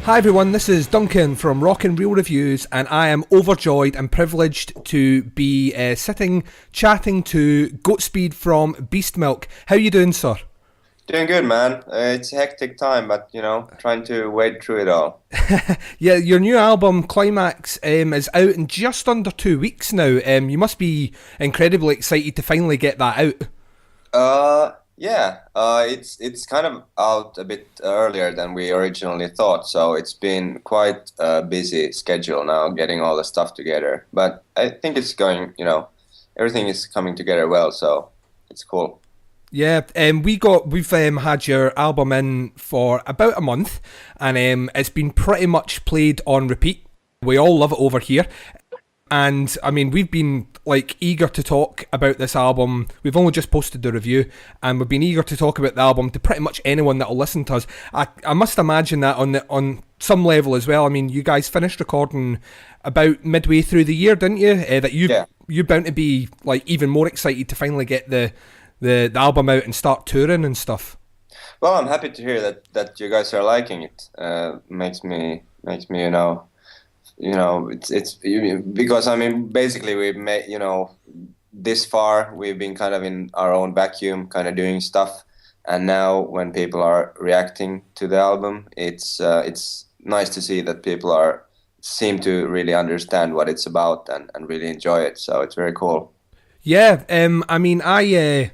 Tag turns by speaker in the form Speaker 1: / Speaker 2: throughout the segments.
Speaker 1: Hi everyone, this is Duncan from Rock and Reel Reviews, and I am overjoyed and privileged to be sitting chatting to Goatspeed from Beastmilk. How are you doing, sir?
Speaker 2: Doing good, man. It's a hectic time, but trying to wade through it all.
Speaker 1: Yeah, your new album Climax is out in just under 2 weeks now. You must be incredibly excited to finally get that out.
Speaker 2: Yeah. It's kind of out a bit earlier than we originally thought, so it's been quite a busy schedule now, getting all the stuff together. But I think it's going, everything is coming together well, so it's cool.
Speaker 1: Yeah, we've had your album in for about a month, and it's been pretty much played on repeat. We all love it over here. And I mean, we've been like eager to talk about this album. We've only just posted the review, and we've been eager to talk about the album to pretty much anyone that'll listen to us. I must imagine that on some level as well. I mean, you guys finished recording about midway through the year, didn't you? That
Speaker 2: Yeah.
Speaker 1: you're bound to be like even more excited to finally get the album out and start touring and stuff.
Speaker 2: Well, I'm happy to hear that you guys are liking it. Makes me, it's because I mean basically we've made this far we've been kind of in our own vacuum kind of doing stuff, and now when people are reacting to the album, it's nice to see that people are seem to really understand what it's about and really enjoy it, so it's very cool.
Speaker 1: Yeah, I mean, I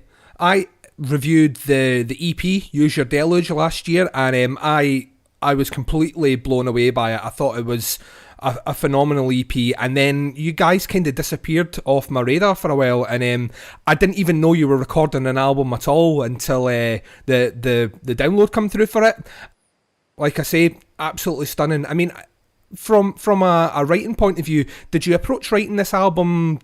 Speaker 1: reviewed the EP Use Your Deluge last year, and I was completely blown away by it. I thought it was a phenomenal EP, and then you guys kind of disappeared off my radar for a while, and I didn't even know you were recording an album at all until the download come through for it. Like I say, absolutely stunning. I mean, from a writing point of view, did you approach writing this album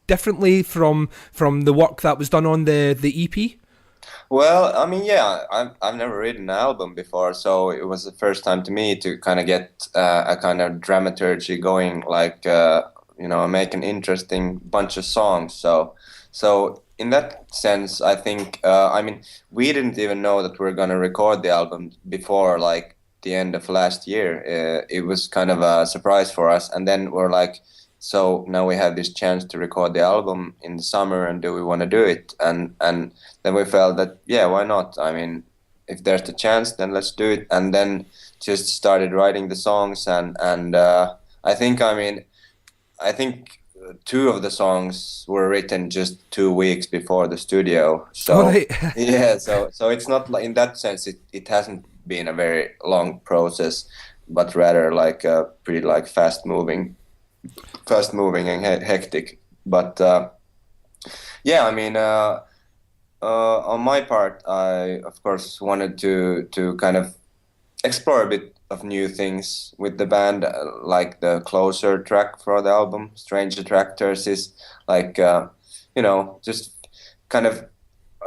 Speaker 1: differently from the work that was done on the EP?
Speaker 2: Well, I mean, yeah, I've never written an album before, so it was the first time to me to kind of get a kind of dramaturgy going, like make an interesting bunch of songs. So in that sense, I think, I mean, we didn't even know that we are gonna record the album before like the end of last year. It was kind of a surprise for us, and then we're like, so now we have this chance to record the album in the summer, and do we want to do it? And then we felt that, yeah, why not? I mean, if there's the chance, then let's do it. And then just started writing the songs, and I think, I mean, I think two of the songs were written just 2 weeks before the studio.
Speaker 1: All
Speaker 2: So
Speaker 1: right.
Speaker 2: yeah, so it's not like, in that sense, it hasn't been a very long process, but rather like a pretty like fast moving and hectic. But yeah, I mean, on my part, I of course wanted to kind of explore a bit of new things with the band, like the closer track for the album, Strange Attractors, is like just kind of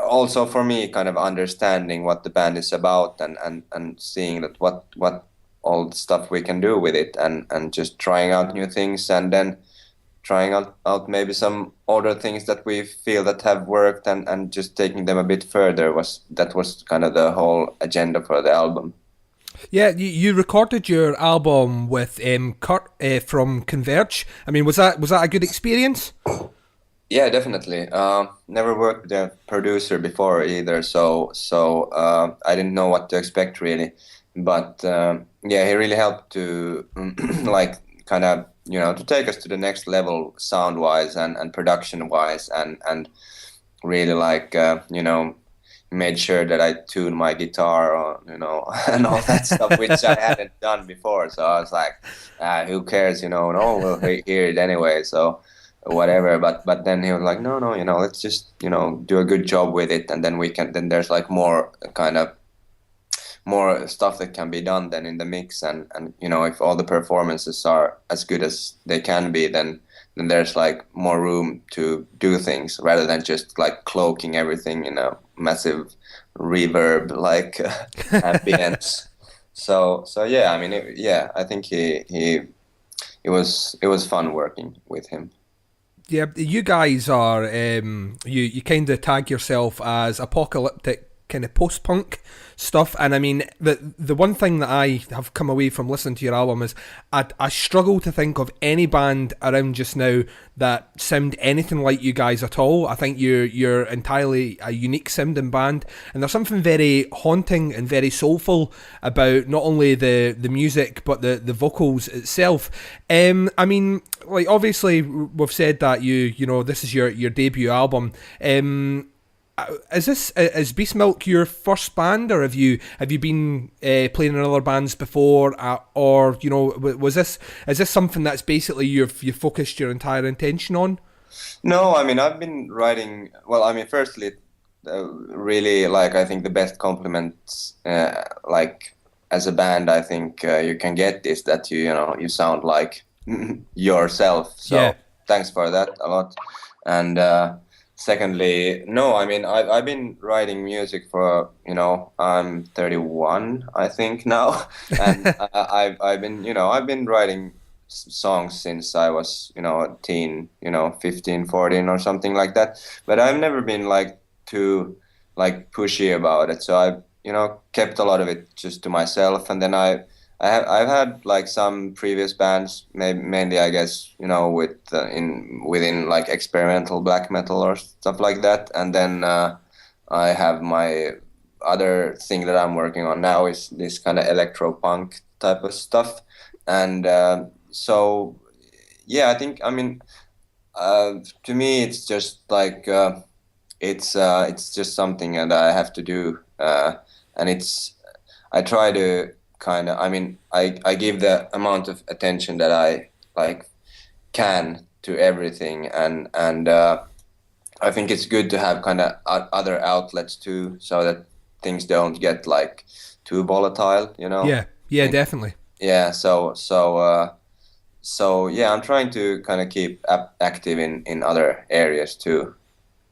Speaker 2: also for me kind of understanding what the band is about, and seeing that what all the stuff we can do with it, and just trying out new things, and then trying out maybe some other things that we feel that have worked, and just taking them a bit further. Was kind of the whole agenda for the album.
Speaker 1: Yeah, you recorded your album with Kurt from Converge. I mean, was that a good experience?
Speaker 2: Yeah, definitely. Never worked with a producer before either, so I didn't know what to expect really. But yeah, he really helped to like kind of to take us to the next level sound wise and production wise, and really like made sure that I tuned my guitar, or and all that stuff, which I hadn't done before. So I was like, who cares, no, we'll hear it anyway. So whatever. But then he was like, no, no, let's just do a good job with it, and then we can. Then there's like more kind of more stuff that can be done then in the mix, and if all the performances are as good as they can be, then there's like more room to do things rather than just like cloaking everything in a massive reverb like ambience. So yeah, I mean, yeah, I think he it was fun working with him.
Speaker 1: Yeah, you guys are you kind of tag yourself as apocalyptic kind of post-punk stuff. And I mean, the one thing that I have come away from listening to your album is I struggle to think of any band around just now that sound anything like you guys at all. I think you're entirely a unique sounding band, and there's something very haunting and very soulful about not only the music but the vocals itself. I mean, like, obviously we've said that you know this is your debut album. Is Beastmilk your first band, or have you been playing in other bands before, or you know, is this something that's basically you've focused your entire intention on?
Speaker 2: No, I mean I've been writing. Well, I mean, firstly, really, like, I think the best compliment, like, as a band, I think you can get is that you know you sound like yourself.
Speaker 1: Yeah,
Speaker 2: So thanks for that a lot. And secondly, no, I mean I've been writing music for, you know, I'm 31, I think now, and I've been, you know, I've been writing songs since I was, you know, a teen, you know, 15, 14 or something like that. But I've never been like too like pushy about it. So I've, you know, kept a lot of it just to myself. And then I've had like some previous bands, mainly I guess, you know, with within like experimental black metal or stuff like that. And then I have my other thing that I'm working on now is this kind of electro punk type of stuff. And so yeah, I think, I mean, to me it's just like it's just something that I have to do, and it's I try to kind of, I mean, I give the amount of attention that I like can to everything, and I think it's good to have kind of other outlets too, so that things don't get like too volatile, you know.
Speaker 1: yeah, definitely.
Speaker 2: Yeah, so yeah, I'm trying to kind of keep active in other areas too.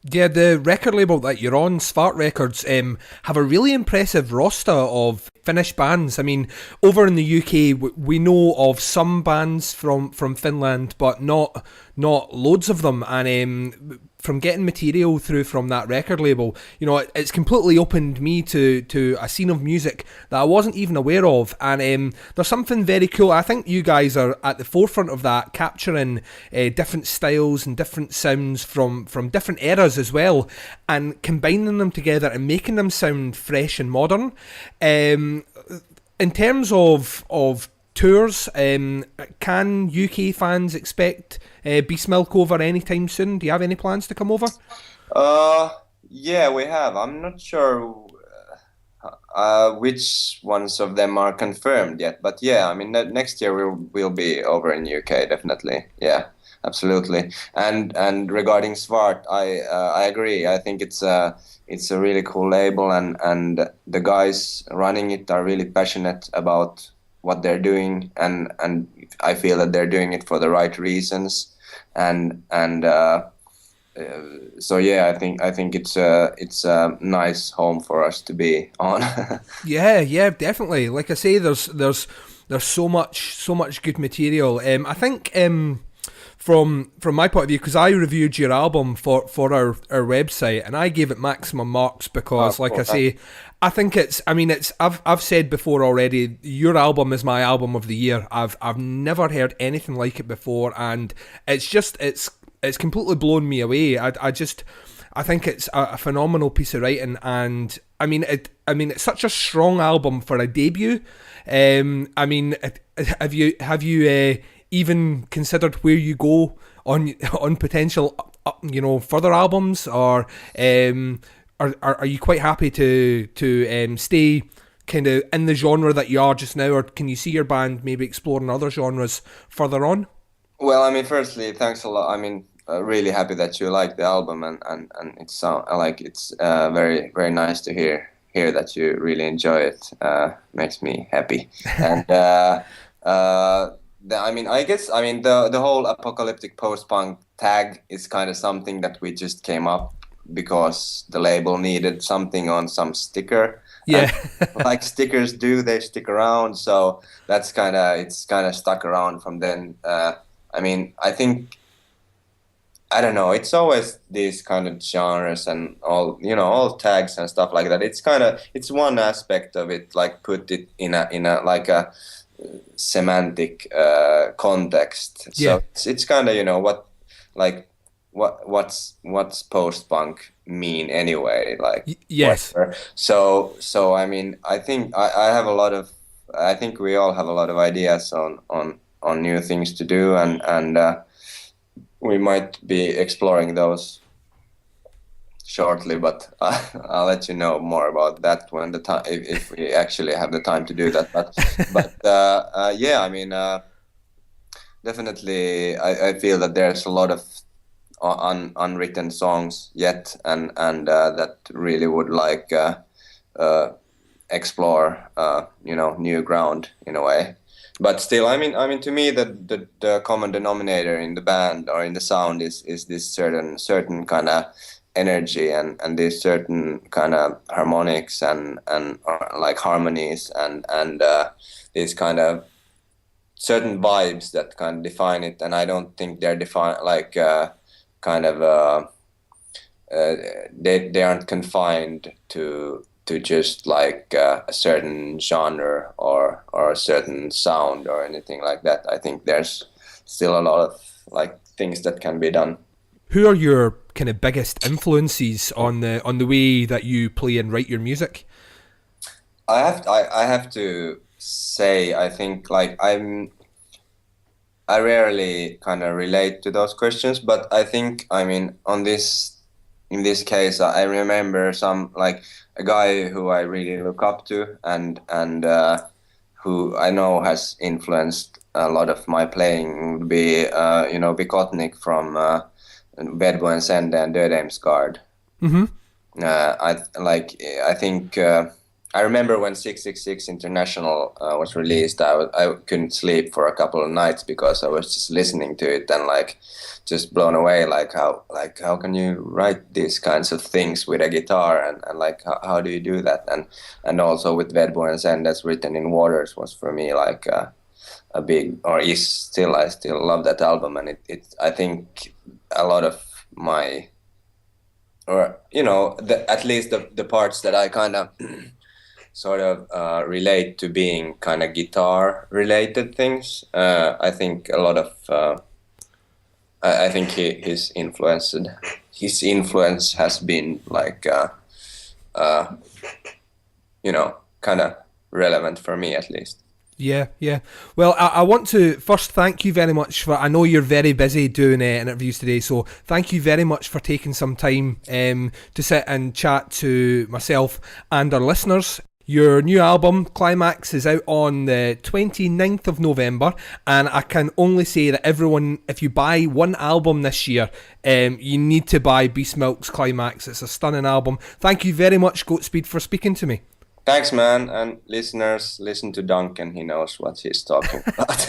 Speaker 1: Yeah, the record label that you're on, Svart Records, have a really impressive roster of Finnish bands. I mean, over in the UK, we know of some bands from Finland, but not loads of them. And from getting material through from that record label, you know, it's completely opened me to a scene of music that I wasn't even aware of. And there's something very cool. I think you guys are at the forefront of that, capturing different styles and different sounds from different eras as well, and combining them together and making them sound fresh and modern. In terms of tours, can UK fans expect Beastmilk over anytime soon? Do you have any plans to come over?
Speaker 2: Uh, yeah, we have. I'm not sure which ones of them are confirmed yet, but yeah, I mean, next year we'll be over in UK, definitely. Yeah, absolutely. And regarding Svart, I agree. I think it's a really cool label, and the guys running it are really passionate about what they're doing, and I feel that they're doing it for the right reasons, and so yeah, I think it's a nice home for us to be on.
Speaker 1: Yeah, definitely. Like I say, there's so much good material. I think from my point of view, because I reviewed your album for our website, and I gave it maximum marks because, like I say, I think I've said before already, your album is my album of the year. I've never heard anything like it before, and it's completely blown me away. I think it's a phenomenal piece of writing, and I mean it's such a strong album for a debut. I mean, have you even considered where you go on potential further albums, or are you quite happy to stay kind of in the genre that you are just now, or can you see your band maybe exploring other genres further on?
Speaker 2: Well, I mean, firstly, thanks a lot. I mean, really happy that you like the album, and it's like it's very very nice to hear that you really enjoy it. Makes me happy. And I mean, I guess, I mean, the whole apocalyptic post-punk tag is kind of something that we just came up because the label needed something on some sticker.
Speaker 1: Yeah.
Speaker 2: And like stickers do, they stick around. So that's it's kind of stuck around from then. I mean, I think I don't know. It's always these kind of genres and all, all tags and stuff like that. It's one aspect of it, like put it in a like a semantic context.
Speaker 1: Yeah.
Speaker 2: So it's kind of, like what's post-punk mean anyway, like
Speaker 1: Yes.
Speaker 2: whatever. So I mean, I have a lot of, I think we all have a lot of ideas on new things to do, and we might be exploring those shortly, but I'll let you know more about that when the time, if we actually have the time to do that. But yeah, I mean, definitely, I feel that there's a lot of unwritten songs yet, and that really would like explore, new ground in a way. But still, I mean, to me, the common denominator in the band or in the sound is this certain kind of energy and this certain kind of harmonics and like harmonies and these kind of certain vibes that kind of define it. And I don't think they're defined like kind of they aren't confined to just like a certain genre or a certain sound or anything like that. I think there's still a lot of like things that can be done.
Speaker 1: Who are your kind of biggest influences on the way that you play and write your music?
Speaker 2: I have to say, I think like I rarely kind of relate to those questions, but I think, I mean, in this case, I remember some like a guy who I really look up to, and who I know has influenced a lot of my playing would be Bikotnik from Vedbo and Sende and Dödheim's Guard.
Speaker 1: Mm-hmm.
Speaker 2: I think I remember when 666 International was released. I couldn't sleep for a couple of nights because I was just listening to it and like just blown away. Like how can you write these kinds of things with a guitar, and like how do you do that? And also with Vedbo and Send, that's Written in Waters was for me like a big, or is still, I still love that album. And it I think a lot of my, or at least the parts that I kind of sort of relate to being kind of guitar related things. I think a lot of I think his influence has been like kind of relevant for me at least.
Speaker 1: Yeah, yeah. Well, I want to first thank you very much for. I know you're very busy doing interviews today, so thank you very much for taking some time to sit and chat to myself and our listeners. Your new album, Climax, is out on the 29th of November, and I can only say that everyone, if you buy one album this year, you need to buy Beastmilk's Climax. It's a stunning album. Thank you very much, Goatspeed, for speaking to me.
Speaker 2: Thanks, man. And listeners, listen to Duncan. He knows what he's talking about.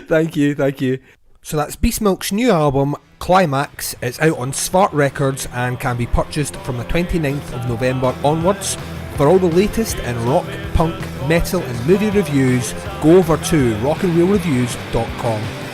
Speaker 1: Thank you. So that's Beastmilk's new album, Climax. It's out on Svart Records and can be purchased from the 29th of November onwards. For all the latest in rock, punk, metal and movie reviews, go over to rockandreelreviews.com.